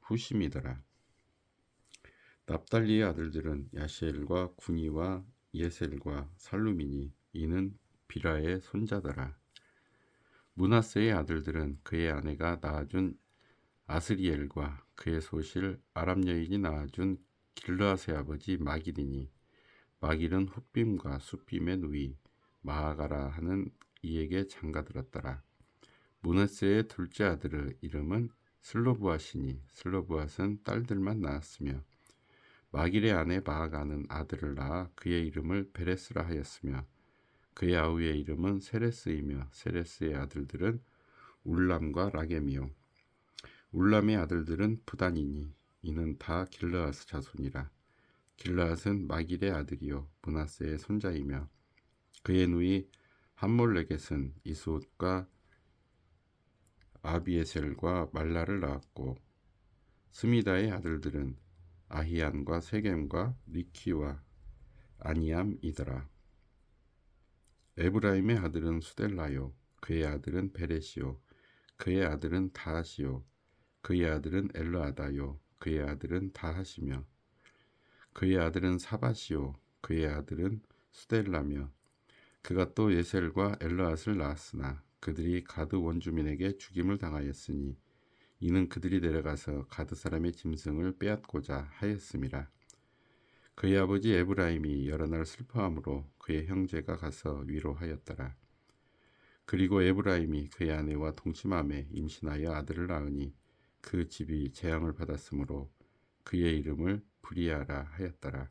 후심이더라. 납달리의 아들들은 야시엘과 구니와 예셀과 살루미니 이는 비라의 손자더라. 므낫세의 아들들은 그의 아내가 낳아준 아스리엘과 그의 소실 아람 여인이 낳아준 길르앗의 아버지 마길이니 마길은 훗빔과 숫빔의 누이 마하가라 하는 이에게 장가들었더라. 므낫세의 둘째 아들의 이름은 슬로브앗이니 슬로브앗은 딸들만 낳았으며 마길의 아내 마하가는 아들을 낳아 그의 이름을 베레스라 하였으며 그의 아우의 이름은 세레스이며 세레스의 아들들은 울람과 라겜이요 울람의 아들들은 부단이니 이는 다 길르앗 자손이라. 길르앗은 마길의 아들이요 므낫세의 손자이며 그의 누이 함몰레겟은 이스옷과 아비에셀과 말라를 낳았고 스미다의 아들들은 아히안과 세겜과 리키와 아니암이더라. 에브라임의 아들은 수델라요 그의 아들은 베레시요 그의 아들은 다하시요 그의 아들은 엘르아다요 그의 아들은 다하시며 그의 아들은 사바시요 그의 아들은 수델라며 그가 또 예셀과 엘르앗을 낳았으나 그들이 가드 원주민에게 죽임을 당하였으니 이는 그들이 내려가서 가드 사람의 짐승을 빼앗고자 하였음이라. 그의 아버지 에브라임이 여러 날 슬퍼함으로 그의 형제가 가서 위로하였더라. 그리고 에브라임이 그의 아내와 동침함에 임신하여 아들을 낳으니 그 집이 재앙을 받았으므로 그의 이름을 브리아라 하였더라.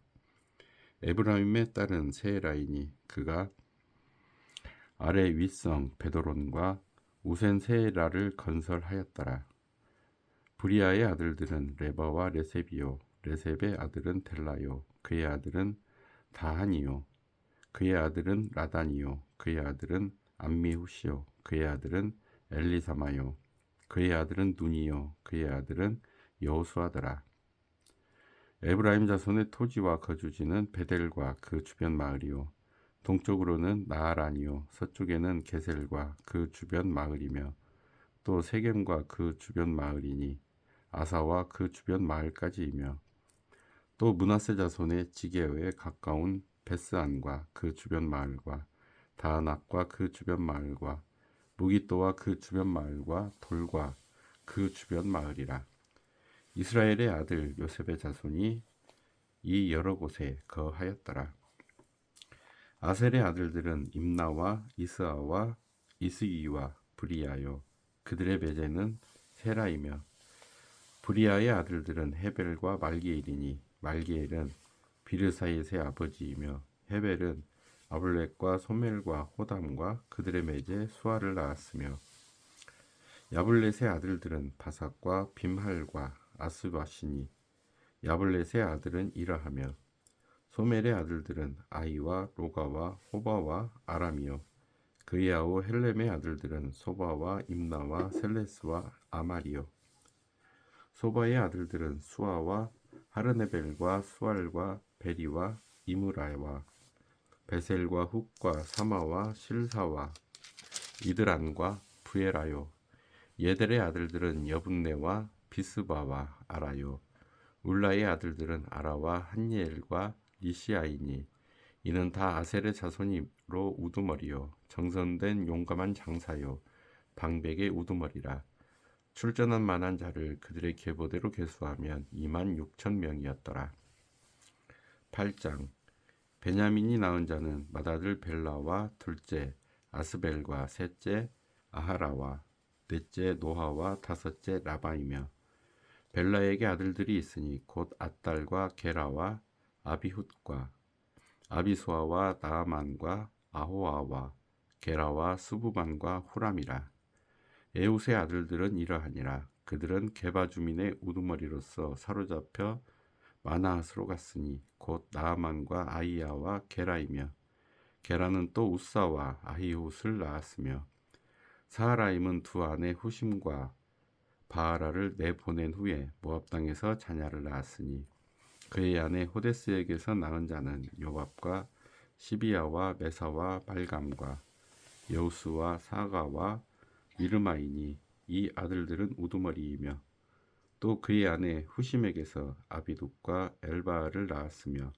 에브라임의 딸은 세에라이니 그가 아래 윗성 베도론과 우센 세에라를 건설하였더라. 브리아의 아들들은 레바와 레셉이요 레셉의 아들은 델라요 그의 아들은 다한이요 그의 아들은 라단이요 그의 아들은 암미후시요 그의 아들은 엘리사마요 그의 아들은 눈이요 그의 아들은 여호수아더라. 에브라임 자손의 토지와 거주지는 베델과 그 주변 마을이요 동쪽으로는 나아란이요 서쪽에는 게셀과 그 주변 마을이며 또 세겜과 그 주변 마을이니 아사와 그 주변 마을까지이며 또 므낫세 자손의 지게어에 가까운 베스안과 그 주변 마을과 다낙과 그 주변 마을과 무기또와 그 주변 마을과 돌과 그 주변 마을이라. 이스라엘의 아들 요셉의 자손이 이 여러 곳에 거하였더라. 아셀의 아들들은 임나와 이스아와 이스이와 브리아요 그들의 배제는 세라이며 브리아의 아들들은 헤벨과 말기엘이니 말기엘은 비르사잇의 아버지이며 헤벨은 아블렉과 소멜과 호담과 그들의 매제 수아를 낳았으며 야블렛의 아들들은 바삭과 빔할과 아스바시니 야블렛의 아들은 이러하며 소멜의 아들들은 아이와 로가와 호바와 아람이요 그의 아우 헬렘의 아들들은 소바와 임나와 셀레스와 아말이요 소바의 아들들은 수아와 하르네벨과 수알과 베리와 이므라와 베셀과 훅과 사마와 실사와 이드란과 부에라요 예델의 아들들은 여분네와 비스바와 아라요 울라의 아들들은 아라와 한예엘과 리시아이니 이는 다 아셀의 자손이로 우두머리요 정선된 용감한 장사요 방백의 우두머리라 출전한 만한 자를 그들의 계보대로 계수하면 26,000명이었더라. 8장 베냐민이 낳은 자는 맏아들 벨라와 둘째 아스벨과 셋째 아하라와 넷째 노하와 다섯째 라바이며 벨라에게 아들들이 있으니 곧 앗달과 게라와 아비훗과 아비수아와 나아만과 아호아와 게라와 스부반과 후람이라. 에웃의 아들들은 이러하니라. 그들은 게바 주민의 우두머리로서 사로잡혀 마나앗으로 갔으니 곧 나아만과 아이야와 게라이며 게라는 또 우사와 아히훗을 낳았으며 사하라임은 두 아내 후심과 바하라를 내보낸 후에 모압 땅에서 자녀를 낳았으니 그의 아내 호데스에게서 낳은 자는 요밥과 시비야와 메사와 발감과 여우스와 사가와 미르마이니 이 아들들은 우두머리이며 또 그의 아내 후심에게서 아비둑과 엘바알을 낳았으며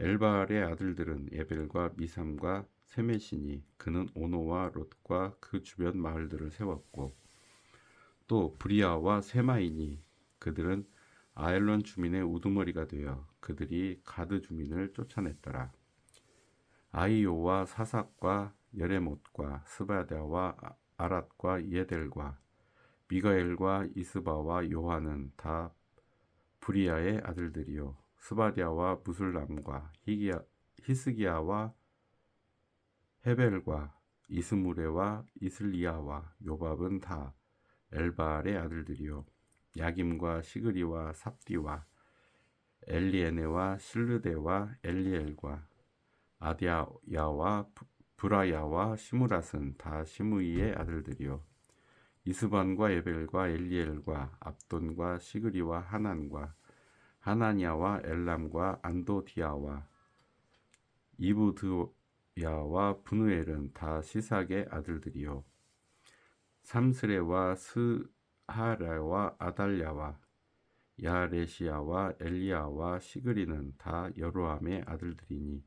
엘바알의 아들들은 에벨과 미삼과 세메시니 그는 오노와 롯과 그 주변 마을들을 세웠고 또 브리아와 세마이니 그들은 아엘론 주민의 우두머리가 되어 그들이 가드 주민을 쫓아냈더라. 아이오와 사삭과 여레못과 스바다와 아랏과 예델과 미가엘과 이스바와 요한은 다 브리아의 아들들이요 스바디아와 무술람과 히스기야와 헤벨과 이스무레와 이슬리야와 요밥은 다 엘바알의 아들들이요 야김과 시그리와 삽디와 엘리에네와 실르데와 엘리엘과 아디야와 브라야와 시무랏은 다 시므이의 아들들이요 이스반과 에벨과 엘리엘과 압돈과 시그리와 하난과 하나냐와 엘람과 안도디아와 이브드야와 분우엘은 다 시삭의 아들들이요 삼스레와 스하라와 아달랴와 야레시야와 엘리야와 시그리는 다 여로함의 아들들이니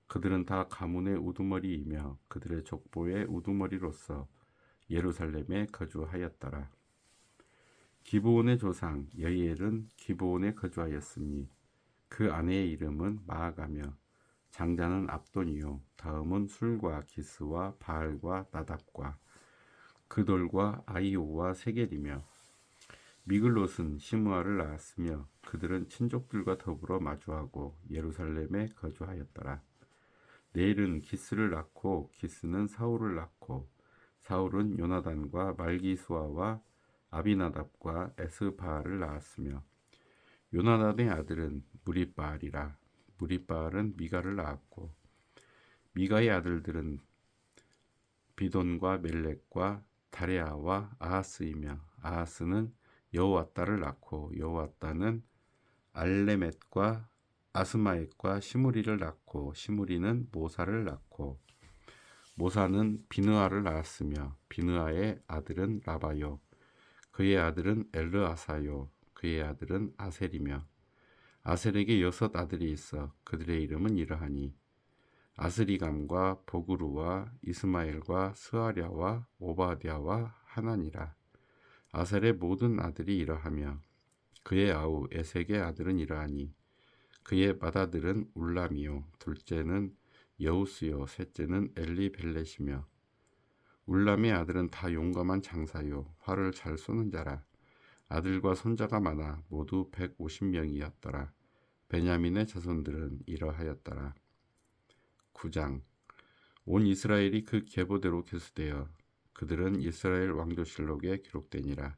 그들은 다 가문의 우두머리이며 그들의 족보의 우두머리로서 예루살렘에 거주하였더라. 기브온의 조상 여이엘은 기브온에 거주하였으니 그 아내의 이름은 마아가며 장자는 압돈이요 다음은 술과 기스와 바알과 나답과 그돌과 아이오와 세겔이며 미글롯은 시므아를 낳았으며 그들은 친족들과 더불어 마주하고 예루살렘에 거주하였더라. 네일은 기스를 낳고 기스는 사울을 낳고 사울은 요나단과 말기수아와 아비나답과 에스바알을 낳았으며 요나단의 아들은 무리바알이라. 무리바알은 미가를 낳았고 미가의 아들들은 비돈과 멜렉과 다레아와 아하스이며 아하스는 여호와따를 낳고 여호와따는 알레멧과 아스마엣과 시무리를 낳고 시무리는 모사를 낳고 모사는 비느아를 낳았으며 비느아의 아들은 라바요 그의 아들은 엘르아사요 그의 아들은 아셀이며 아셀에게 6 아들이 있어 그들의 이름은 이러하니 아스리감과 보그루와 이스마엘과 스아랴와 오바댜와 하나니라. 아셀의 모든 아들이 이러하며 그의 아우 에색의 아들은 이러하니 그의 맏아들은 울람이요 둘째는 여우스요 셋째는 엘리벨렛이며 울람의 아들은 다 용감한 장사요 활을 잘 쏘는 자라. 아들과 손자가 많아 모두 150명이었더라. 베냐민의 자손들은 이러하였더라. 9장 온 이스라엘이 그 계보대로 계수되어 그들은 이스라엘 왕조실록에 기록되니라.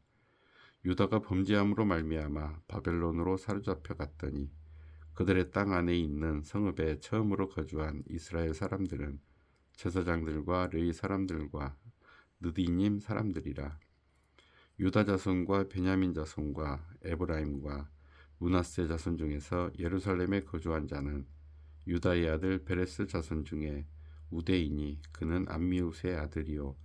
유다가 범죄함으로 말미암아 바벨론으로 사로잡혀 갔더니 그들의 땅 안에 있는 성읍에 처음으로 거주한 이스라엘 사람들은 제사장들과 레위 사람들과 느디님 사람들이라. 유다 자손과 베냐민 자손과 에브라임과 므낫세 자손 중에서 예루살렘에 거주한 자는 유다의 아들 베레스 자손 중에 우대이니 그는 암미우스의 아들이요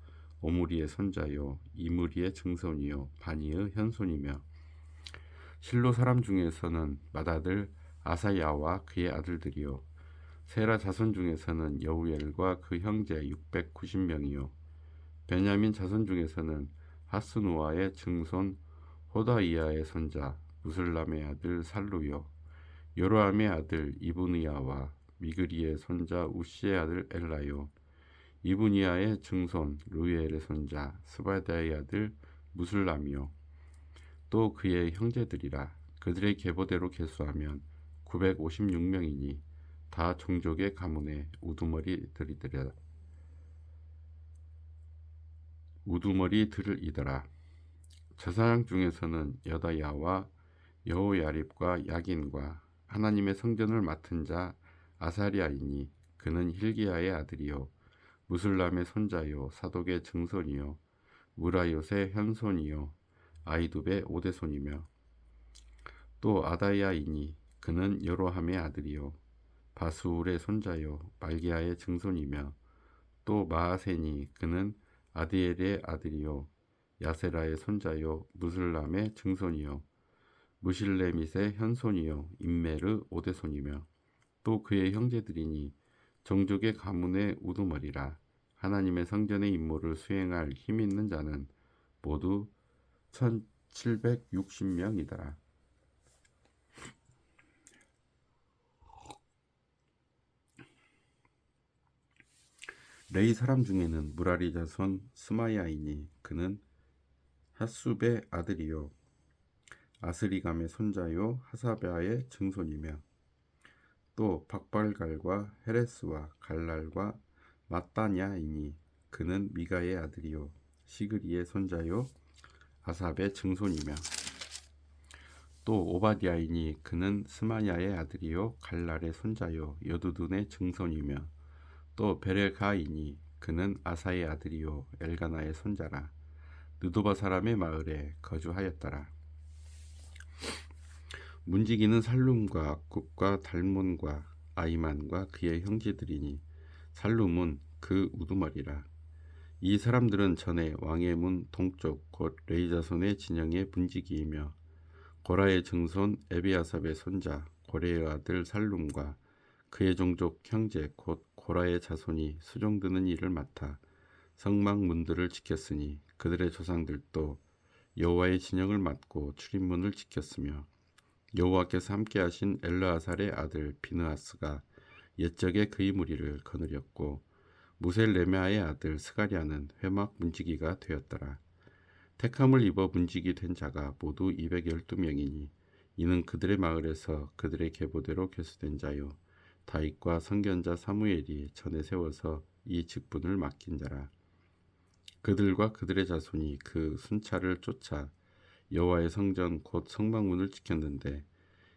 오므리의 손자요 이므리의 증손이요 바니의 현손이며, 실로 사람 중에서는 맏아들 아사야와 그의 아들들이요 세라 자손 중에서는 여우엘과 그 형제 690명이요 베냐민 자손 중에서는 하스누아의 증손 호다이야의 손자 무슬람의 아들 살루요 요로함의 아들 이브니야와 미그리의 손자 우시의 아들 엘라요 이브니야의 증손 루엘의 손자 스바다의 아들 무슬람이요 또 그의 형제들이라. 그들의 계보대로 계수하면 956명이니 다 종족의 가문의 우두머리들이더라. 제사장 중에서는 여다야와 여호야립과 야긴과 하나님의 성전을 맡은 자 아사리아이니 그는 힐기야의 아들이요 무슬람의 손자요 사독의 증손이요 무라요의 현손이요 아이두베 오대손이며, 또 아다야이니 그는 여로함의 아들이요 바수울의 손자요 말기야의 증손이며, 또 마아세니 그는 아디엘의 아들이요 야세라의 손자요 무슬람의 증손이요 무실레밋의 현손이요 임메르 오대손이며, 또 그의 형제들이니 종족의 가문의 우두머리라. 하나님의 성전의 임무를 수행할 힘 있는 자는 모두 1760명이더라. 레위 사람 중에는 무라리 자손 스마야이니 그는 핫숲의 아들이요 아스리감의 손자요 하사베아의 증손이며, 또 박발갈과 헤레스와 갈랄과 마따냐이니 그는 미가의 아들이요 시그리의 손자요 아삽의 증손이며, 또 오바디아이니 그는 스마야의 아들이요 갈랄의 손자요 여두둔의 증손이며, 또 베레가이니 그는 아사의 아들이요 엘가나의 손자라. 느도바 사람의 마을에 거주하였더라. 문지기는 살룸과 악굽과 달몬과 아이만과 그의 형제들이니 살룸은 그 우두머리라. 이 사람들은 전에 왕의 문 동쪽 곧 레이자손의 진영의 문지기이며, 고라의 증손 에비아삽의 손자 고레의 아들 살룸과 그의 종족 형제 곧 고라의 자손이 수종드는 일을 맡아 성막 문들을 지켰으니, 그들의 조상들도 여호와의 진영을 맡고 출입문을 지켰으며, 여호와께서 함께하신 엘르아살의 아들 비느하스가 옛적에 그의 무리를 거느렸고, 무셀레메아의 아들 스가랴는 회막 문지기가 되었더라. 택함을 입어 문지기 된 자가 모두 212명이니 이는 그들의 마을에서 그들의 계보대로 계수된 자요 다윗과 선견자 사무엘이 전에 세워서 이 직분을 맡긴 자라. 그들과 그들의 자손이 그 순찰을 쫓아 여호와의 성전 곧 성막문을 지켰는데,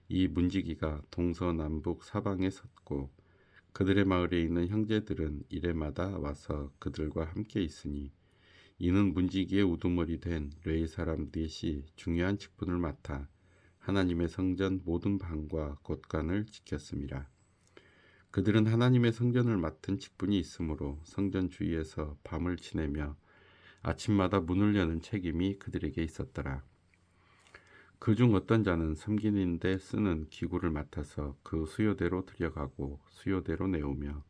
이 문지기가 동서남북 사방에 섰고 그들의 마을에 있는 형제들은 이레마다 와서 그들과 함께 있으니, 이는 문지기의 우두머리 된 레위 사람 넷이 중요한 직분을 맡아 하나님의 성전 모든 방과 곳간을 지켰습니다. 그들은 하나님의 성전을 맡은 직분이 있으므로 성전 주위에서 밤을 지내며 아침마다 문을 여는 책임이 그들에게 있었더라. 그중 어떤 자는 섬기는데 쓰는 기구를 맡아서 그 수요대로 들여가고 수요대로 내오며,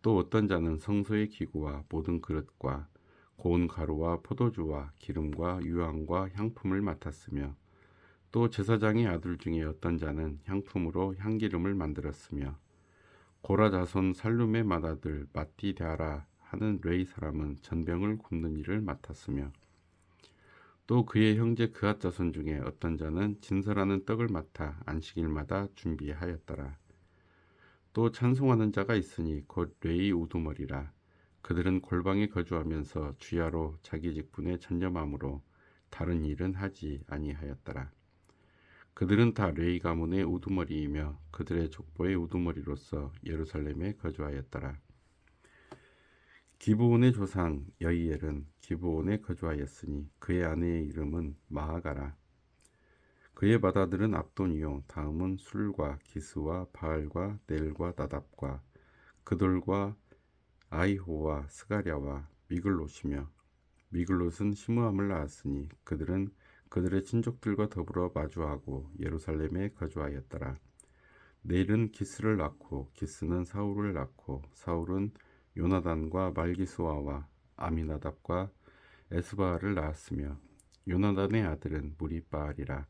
또 어떤 자는 성소의 기구와 모든 그릇과 고운 가루와 포도주와 기름과 유황과 향품을 맡았으며, 또 제사장의 아들 중에 어떤 자는 향품으로 향기름을 만들었으며, 고라 자손 살룸의 맏아들 마띠다라 하는 레위 사람은 전병을 굽는 일을 맡았으며, 또 그의 형제 그앗 자손 중에 어떤 자는 진설하는 떡을 맡아 안식일마다 준비하였더라. 또 찬송하는 자가 있으니 곧 레위 우두머리라. 그들은 골방에 거주하면서 주야로 자기 직분에 전념함으로 다른 일은 하지 아니하였더라. 그들은 다 레위 가문의 우두머리이며 그들의 족보의 우두머리로서 예루살렘에 거주하였더라. 기브온의 조상 여이엘은 기브온에 거주하였으니 그의 아내의 이름은 마아가라. 그의 맏아들은 압돈이요 다음은 술과 기스와 바알과 넬과 나답과 그돌과 아이호와 스가랴와 미글롯이며 미글롯은 시므함을 낳았으니 그들은 그들의 친족들과 더불어 마주하고 예루살렘에 거주하였더라. 넬은 기스를 낳고 기스는 사울을 낳고 사울은 요나단과 말기수아와 아미나답과 에스바알을 낳았으며 요나단의 아들은 무리바알이라.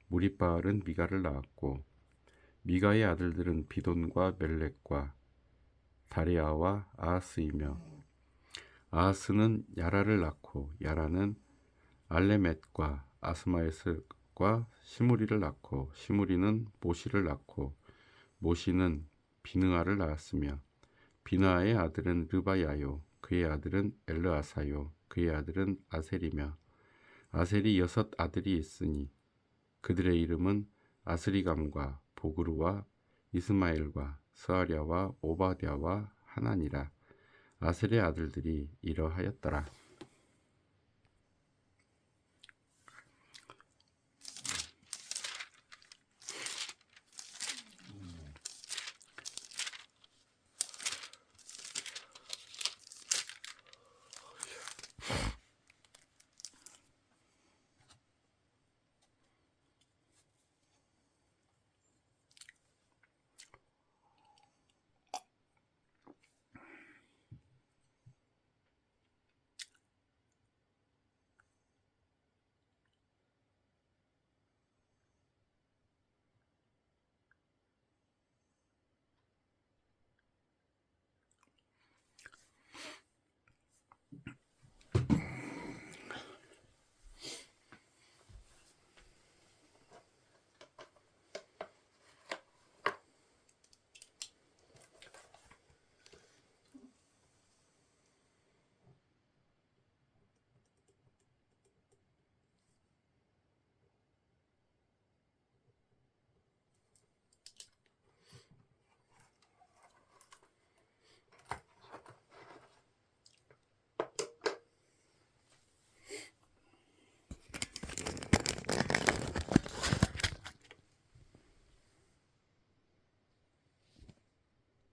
무리바알은 미가를 낳았고 미가의 아들들은 비돈과 멜렉과 다리아와 아하스이며 아하스는 야라를 낳고 야라는 알레멧과 아스마에스과 시므리를 낳고 시므리는 모시를 낳고 모시는 비느아를 낳았으며 비느아의 아들은 르바야요 그의 아들은 엘르아사요 그의 아들은 아셀이며 아셀이 6 아들이 있으니 그들의 이름은 아스리감과 보그루와 이스마엘과 스아랴와 오바댜와 하나니라. 아셀의 아들들이 이러하였더라.